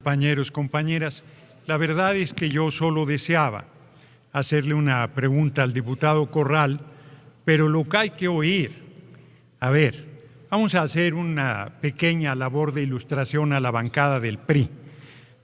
compañeros, compañeras. La verdad es que yo solo deseaba hacerle una pregunta al diputado Corral, pero lo que hay que oír, a ver, vamos a hacer una pequeña labor de ilustración a la bancada del PRI.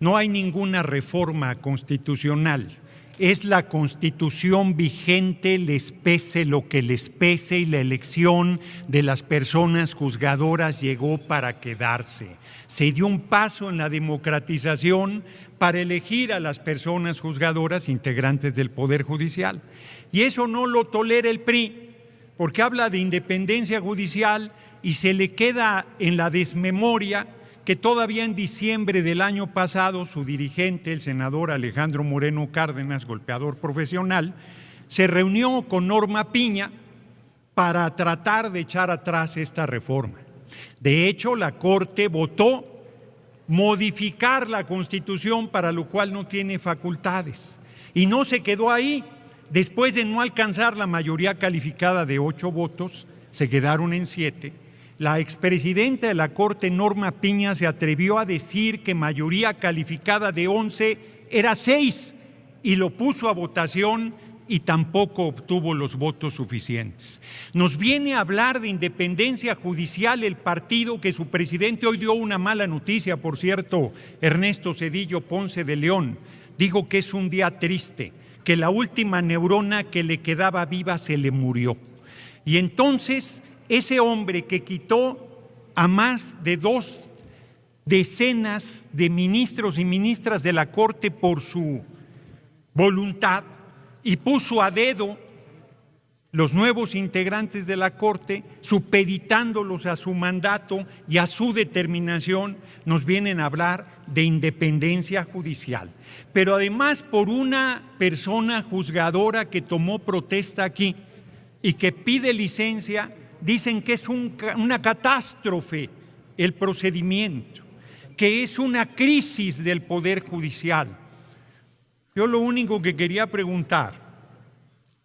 No hay ninguna reforma constitucional. Es la Constitución vigente, les pese lo que les pese, y la elección de las personas juzgadoras llegó para quedarse. Se dio un paso en la democratización para elegir a las personas juzgadoras integrantes del Poder Judicial. Y eso no lo tolera el PRI, porque habla de independencia judicial y se le queda en la desmemoria que todavía en diciembre del año pasado su dirigente, el senador Alejandro Moreno Cárdenas, golpeador profesional, se reunió con Norma Piña para tratar de echar atrás esta reforma. De hecho, la Corte votó modificar la Constitución, para lo cual no tiene facultades. Y no se quedó ahí. Después de no alcanzar la mayoría calificada de 8 votos, se quedaron en 7. La expresidenta de la Corte, Norma Piña, se atrevió a decir que mayoría calificada de 11 era 6 y lo puso a votación y tampoco obtuvo los votos suficientes. Nos viene a hablar de independencia judicial el partido que su presidente hoy dio una mala noticia, por cierto, Ernesto Zedillo Ponce de León, dijo que es un día triste, que la última neurona que le quedaba viva se le murió. Y entonces ese hombre que quitó a más de 2 decenas de ministros y ministras de la Corte por su voluntad y puso a dedo los nuevos integrantes de la Corte, supeditándolos a su mandato y a su determinación, nos vienen a hablar de independencia judicial. Pero además por una persona juzgadora que tomó protesta aquí y que pide licencia, dicen que es una catástrofe el procedimiento, que es una crisis del Poder Judicial. Yo lo único que quería preguntar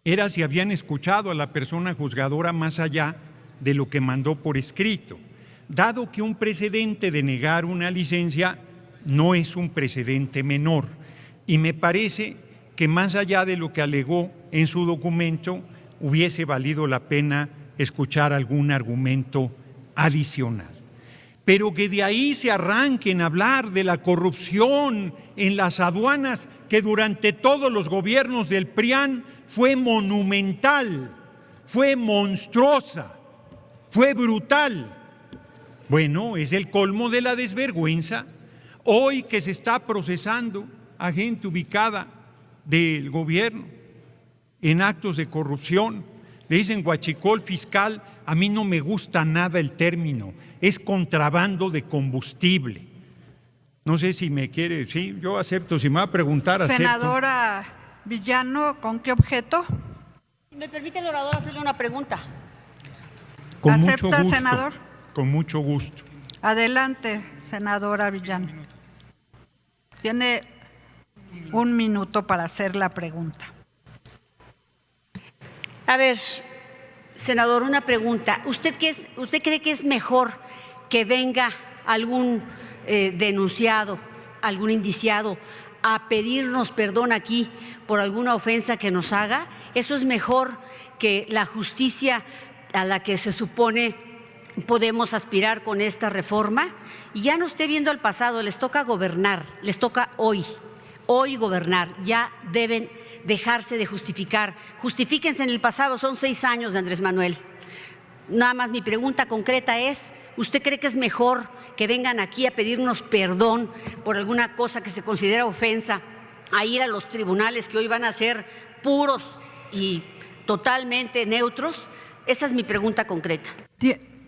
era si habían escuchado a la persona juzgadora más allá de lo que mandó por escrito, dado que un precedente de negar una licencia no es un precedente menor. Y me parece que más allá de lo que alegó en su documento, hubiese valido la pena escuchar algún argumento adicional. Pero que de ahí se arranquen a hablar de la corrupción en las aduanas, que durante todos los gobiernos del PRIAN fue monumental, fue monstruosa, fue brutal. Bueno, es el colmo de la desvergüenza. Hoy que se está procesando a gente ubicada del gobierno en actos de corrupción, le dicen huachicol fiscal. A mí no me gusta nada el término, es contrabando de combustible. No sé si me quiere, sí, yo acepto, si me va a preguntar, acepto. Senadora Villano, ¿con qué objeto? ¿Me permite el orador hacerle una pregunta? Con mucho ¿Acepta, gusto, senador? con mucho gusto. Adelante, senadora Villano. Tiene 1 minuto para hacer la pregunta. A ver, senador, una pregunta. ¿Usted cree que es mejor que venga algún denunciado, algún indiciado a pedirnos perdón aquí por alguna ofensa que nos haga? ¿Eso es mejor que la justicia a la que se supone podemos aspirar con esta reforma? Y ya no esté viendo al pasado, les toca gobernar, les toca hoy gobernar. Ya deben dejarse de justificar. Justifíquense en el pasado, son 6 años de Andrés Manuel. Nada más mi pregunta concreta es, ¿usted cree que es mejor que vengan aquí a pedirnos perdón por alguna cosa que se considera ofensa, a ir a los tribunales que hoy van a ser puros y totalmente neutros? Esa es mi pregunta concreta.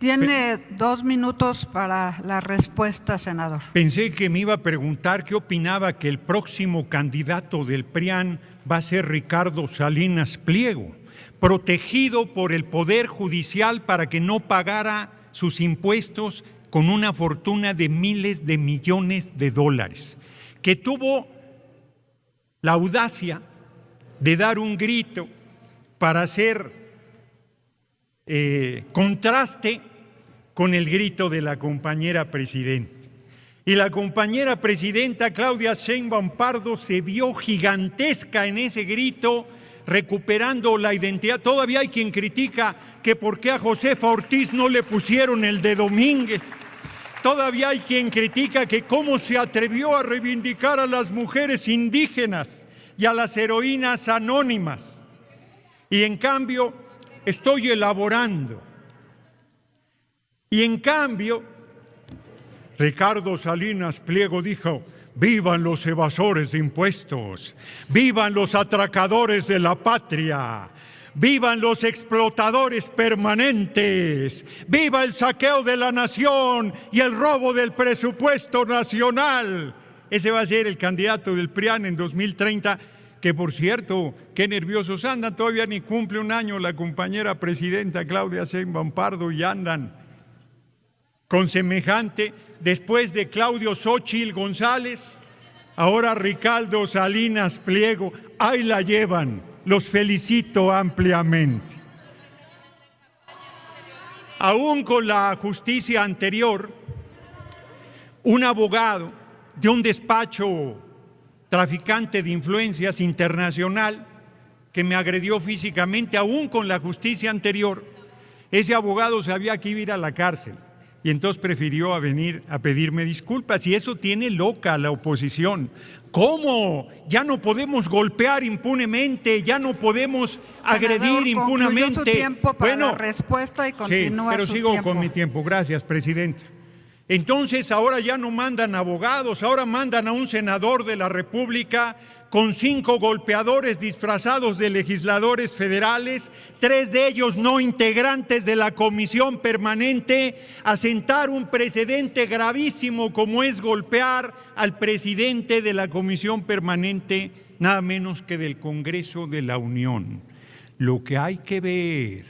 Tiene 2 minutos para la respuesta, senador. Pensé que me iba a preguntar qué opinaba que el próximo candidato del PRIAN va a ser Ricardo Salinas Pliego, protegido por el Poder Judicial para que no pagara sus impuestos con una fortuna de miles de millones de dólares, que tuvo la audacia de dar un grito para hacer contraste con el grito de la compañera presidenta. Y la compañera presidenta Claudia Sheinbaum Pardo se vio gigantesca en ese grito, recuperando la identidad. Todavía hay quien critica que por qué a Josefa Ortiz no le pusieron el de Domínguez. Todavía hay quien critica que cómo se atrevió a reivindicar a las mujeres indígenas y a las heroínas anónimas. Y en cambio, estoy elaborando. Y en cambio, Ricardo Salinas Pliego dijo: ¡vivan los evasores de impuestos! ¡Vivan los atracadores de la patria! ¡Vivan los explotadores permanentes! ¡Viva el saqueo de la nación y el robo del presupuesto nacional! Ese va a ser el candidato del PRIAN en 2030, que por cierto, qué nerviosos andan, todavía ni cumple un año la compañera presidenta Claudia Sheinbaum Pardo y andan con semejante, después de Claudio Xóchitl González, ahora Ricardo Salinas Pliego, ahí la llevan, los felicito ampliamente. Aún con la justicia anterior, un abogado de un despacho traficante de influencias internacional que me agredió físicamente, aún con la justicia anterior, ese abogado sabía que iba a ir a la cárcel. Y entonces prefirió venir a pedirme disculpas, y eso tiene loca a la oposición. ¿Cómo? Ya no podemos golpear impunemente, ya no podemos agredir impunemente. Su tiempo para la respuesta y continúa sí, pero su sigo tiempo. con mi tiempo. Gracias, presidenta. Entonces ahora ya no mandan abogados, ahora mandan a un senador de la República con 5 golpeadores disfrazados de legisladores federales, 3 de ellos no integrantes de la comisión permanente, a sentar un precedente gravísimo como es golpear al presidente de la comisión permanente, nada menos que del Congreso de la Unión. Lo que hay que ver,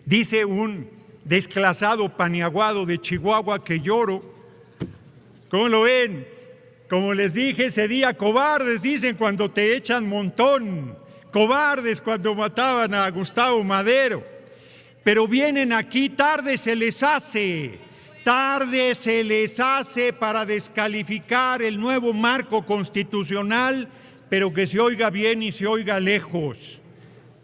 dice un desclasado paniaguado de Chihuahua que lloro. ¿Cómo lo ven? Como les dije ese día, cobardes dicen cuando te echan montón, cobardes cuando mataban a Gustavo Madero, pero vienen aquí, tarde se les hace para descalificar el nuevo marco constitucional, pero que se oiga bien y se oiga lejos.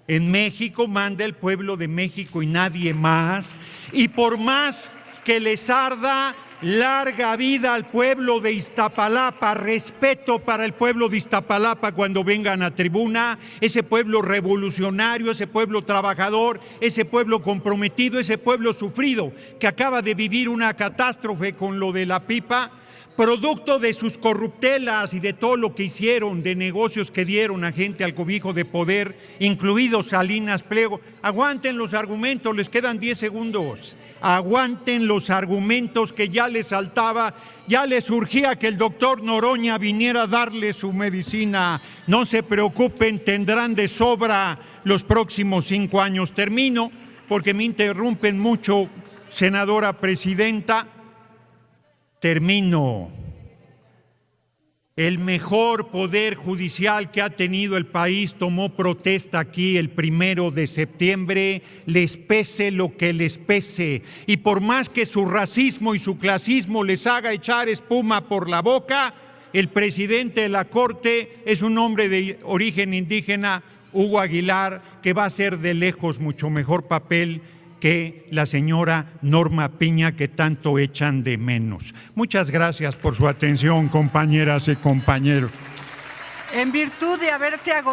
En México manda el pueblo de México y nadie más, y por más que les arda, larga vida al pueblo de Iztapalapa, respeto para el pueblo de Iztapalapa cuando vengan a tribuna, ese pueblo revolucionario, ese pueblo trabajador, ese pueblo comprometido, ese pueblo sufrido que acaba de vivir una catástrofe con lo de la pipa, producto de sus corruptelas y de todo lo que hicieron, de negocios que dieron a gente al cobijo de poder, incluido Salinas Pliego. Aguanten los argumentos, les quedan 10 segundos. Aguanten los argumentos que ya les saltaba, ya les urgía que el doctor Noroña viniera a darle su medicina. No se preocupen, tendrán de sobra los próximos 5 años. Termino, porque me interrumpen mucho, senadora presidenta. Termino. El mejor poder judicial que ha tenido el país tomó protesta aquí el 1 de septiembre, les pese lo que les pese. Y por más que su racismo y su clasismo les haga echar espuma por la boca, el presidente de la Corte es un hombre de origen indígena, Hugo Aguilar, que va a hacer de lejos mucho mejor papel que la señora Norma Piña, que tanto echan de menos. Muchas gracias por su atención, compañeras y compañeros. En virtud de haberse agotado